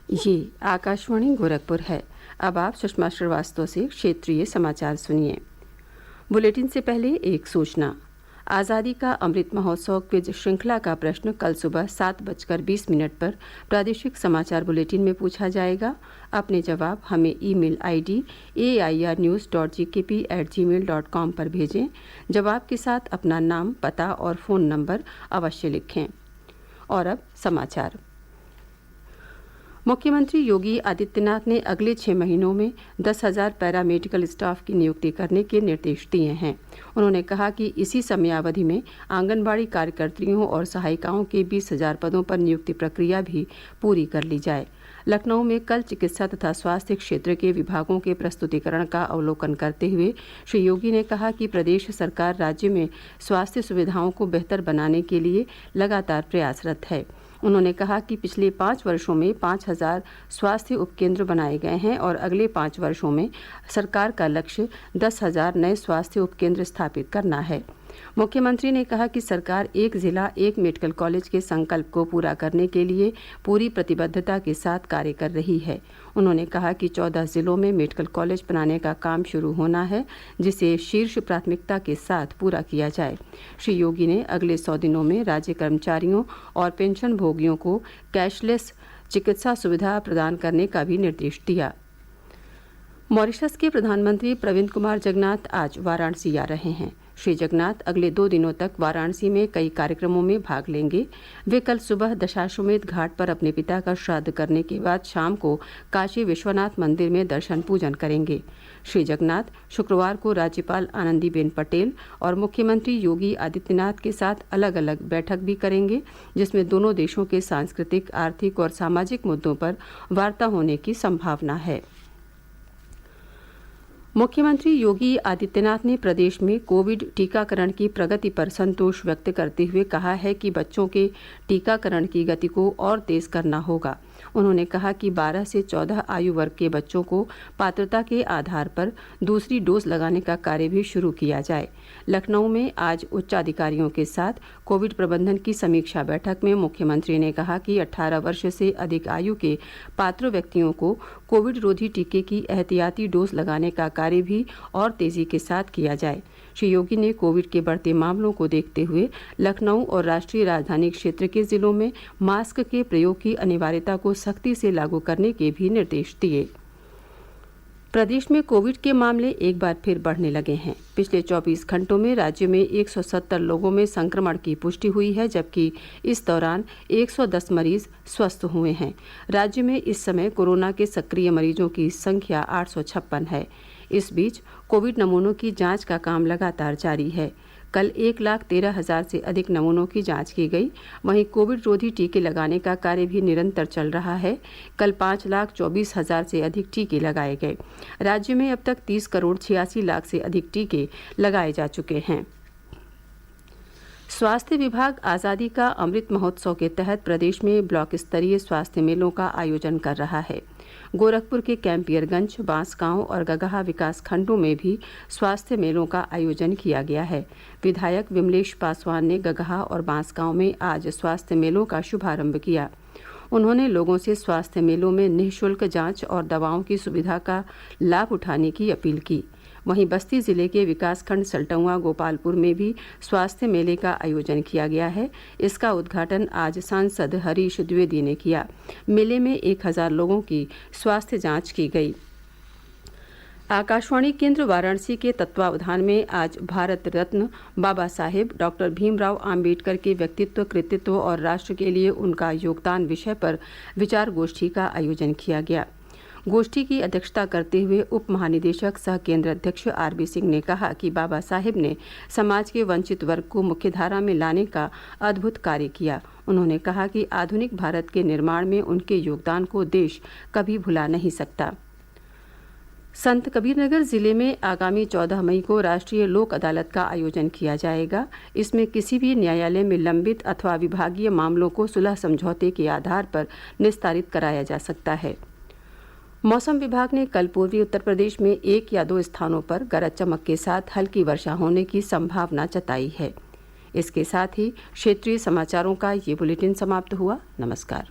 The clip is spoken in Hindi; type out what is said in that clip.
ये आकाशवाणी गोरखपुर है। अब आप सुषमा श्रीवास्तव से क्षेत्रीय समाचार सुनिए। बुलेटिन से पहले एक सूचना। आज़ादी का अमृत महोत्सव क्विज श्रृंखला का प्रश्न कल सुबह 7:20 पर प्रादेशिक समाचार बुलेटिन में पूछा जाएगा। अपने जवाब हमें ईमेल आईडी airnews.gkp@gmail.com पर भेजें। जवाब के साथ अपना नाम, पता और फ़ोन नंबर अवश्य लिखें। और अब समाचार। मुख्यमंत्री योगी आदित्यनाथ ने अगले 6 महीनों में 10,000 पैरामेडिकल स्टाफ की नियुक्ति करने के निर्देश दिए हैं। उन्होंने कहा कि इसी समयावधि में आंगनबाड़ी कार्यकर्त्रियों और सहायिकाओं के 20,000 पदों पर नियुक्ति प्रक्रिया भी पूरी कर ली जाए। लखनऊ में कल चिकित्सा तथा स्वास्थ्य क्षेत्र के विभागों के प्रस्तुतिकरण का अवलोकन करते हुए श्री योगी ने कहा कि प्रदेश सरकार राज्य में स्वास्थ्य सुविधाओं को बेहतर बनाने के लिए लगातार प्रयासरत है। उन्होंने कहा कि पिछले 5 वर्षों में 5,000 स्वास्थ्य उपकेंद्र बनाए गए हैं और अगले 5 वर्षों में सरकार का लक्ष्य 10,000 नए स्वास्थ्य उपकेंद्र स्थापित करना है। मुख्यमंत्री ने कहा कि सरकार एक जिला एक मेडिकल कॉलेज के संकल्प को पूरा करने के लिए पूरी प्रतिबद्धता के साथ कार्य कर रही है। उन्होंने कहा कि 14 जिलों में मेडिकल कॉलेज बनाने का काम शुरू होना है, जिसे शीर्ष प्राथमिकता के साथ पूरा किया जाए। श्री योगी ने अगले 100 दिनों में राज्य कर्मचारियों और पेंशन भोगियों को कैशलेस चिकित्सा सुविधा प्रदान करने का भी निर्देश दिया। मॉरिशस के प्रधानमंत्री प्रविंद कुमार जगन्नाथ आज वाराणसी आ रहे हैं। श्री जगन्नाथ अगले 2 दिनों तक वाराणसी में कई कार्यक्रमों में भाग लेंगे। वे कल सुबह दशाश्वमेध घाट पर अपने पिता का श्राद्ध करने के बाद शाम को काशी विश्वनाथ मंदिर में दर्शन पूजन करेंगे। श्री जगन्नाथ शुक्रवार को राज्यपाल आनंदीबेन पटेल और मुख्यमंत्री योगी आदित्यनाथ के साथ अलग अलग बैठक भी करेंगे, जिसमें दोनों देशों के सांस्कृतिक, आर्थिक और सामाजिक मुद्दों पर वार्ता होने की संभावना है। मुख्यमंत्री योगी आदित्यनाथ ने प्रदेश में कोविड टीकाकरण की प्रगति पर संतोष व्यक्त करते हुए कहा है कि बच्चों के टीकाकरण की गति को और तेज करना होगा। उन्होंने कहा कि 12 से 14 आयु वर्ग के बच्चों को पात्रता के आधार पर दूसरी डोज लगाने का कार्य भी शुरू किया जाए। लखनऊ में आज उच्चाधिकारियों के साथ कोविड प्रबंधन की समीक्षा बैठक में मुख्यमंत्री ने कहा कि 18 वर्ष से अधिक आयु के पात्र व्यक्तियों को कोविड रोधी टीके की एहतियाती डोज लगाने का कार्य भी और तेजी के साथ किया जाए। श्री योगी ने कोविड के बढ़ते मामलों को देखते हुए लखनऊ और राष्ट्रीय राजधानी क्षेत्र के जिलों में मास्क के प्रयोग की अनिवार्यता को सख्ती से लागू करने के भी निर्देश दिए। प्रदेश में कोविड के मामले एक बार फिर बढ़ने लगे हैं। पिछले 24 घंटों में राज्य में 170 लोगों में संक्रमण की पुष्टि हुई है, जबकि इस दौरान 110 मरीज स्वस्थ हुए हैं। राज्य में इस समय कोरोना के सक्रिय मरीजों की संख्या 856 है। इस बीच कोविड नमूनों की जांच का काम लगातार जारी है। कल 1,13,000 से अधिक नमूनों की जांच की गई। वहीं कोविड रोधी टीके लगाने का कार्य भी निरंतर चल रहा है। कल 5,24,000 से अधिक टीके लगाए गए। राज्य में अब तक 30,86,00,000 से अधिक टीके लगाए जा चुके हैं। स्वास्थ्य विभाग आज़ादी का अमृत महोत्सव के तहत प्रदेश में ब्लॉक स्तरीय स्वास्थ्य मेलों का आयोजन कर रहा है। गोरखपुर के कैंपियरगंज, बांसगांव और गगहा विकास खंडों में भी स्वास्थ्य मेलों का आयोजन किया गया है। विधायक विमलेश पासवान ने गगहा और बांसगांव में आज स्वास्थ्य मेलों का शुभारंभ किया। उन्होंने लोगों से स्वास्थ्य मेलों में निःशुल्क जांच और दवाओं की सुविधा का लाभ उठाने की अपील की। वहीं बस्ती जिले के विकासखंड सल्टुआ गोपालपुर में भी स्वास्थ्य मेले का आयोजन किया गया है। इसका उद्घाटन आज सांसद हरीश द्विवेदी ने किया। मेले में 1,000 लोगों की स्वास्थ्य जांच की गई। आकाशवाणी केंद्र वाराणसी के तत्वावधान में आज भारत रत्न बाबा साहेब डॉक्टर भीमराव आम्बेडकर के व्यक्तित्व, कृतित्व और राष्ट्र के लिए उनका योगदान विषय पर विचार गोष्ठी का आयोजन किया गया। गोष्ठी की अध्यक्षता करते हुए उप महानिदेशक सह केंद्र अध्यक्ष आरबी सिंह ने कहा कि बाबा साहेब ने समाज के वंचित वर्ग को मुख्यधारा में लाने का अद्भुत कार्य किया। उन्होंने कहा कि आधुनिक भारत के निर्माण में उनके योगदान को देश कभी भुला नहीं सकता। संत कबीरनगर जिले में आगामी 14 मई को राष्ट्रीय लोक अदालत का आयोजन किया जाएगा। इसमें किसी भी न्यायालय में लंबित अथवा विभागीय मामलों को सुलह समझौते के आधार पर निस्तारित कराया जा सकता है। मौसम विभाग ने कल पूर्वी उत्तर प्रदेश में 1 या 2 स्थानों पर गरज चमक के साथ हल्की वर्षा होने की संभावना जताई है। इसके साथ ही क्षेत्रीय समाचारों का ये बुलेटिन समाप्त हुआ। नमस्कार।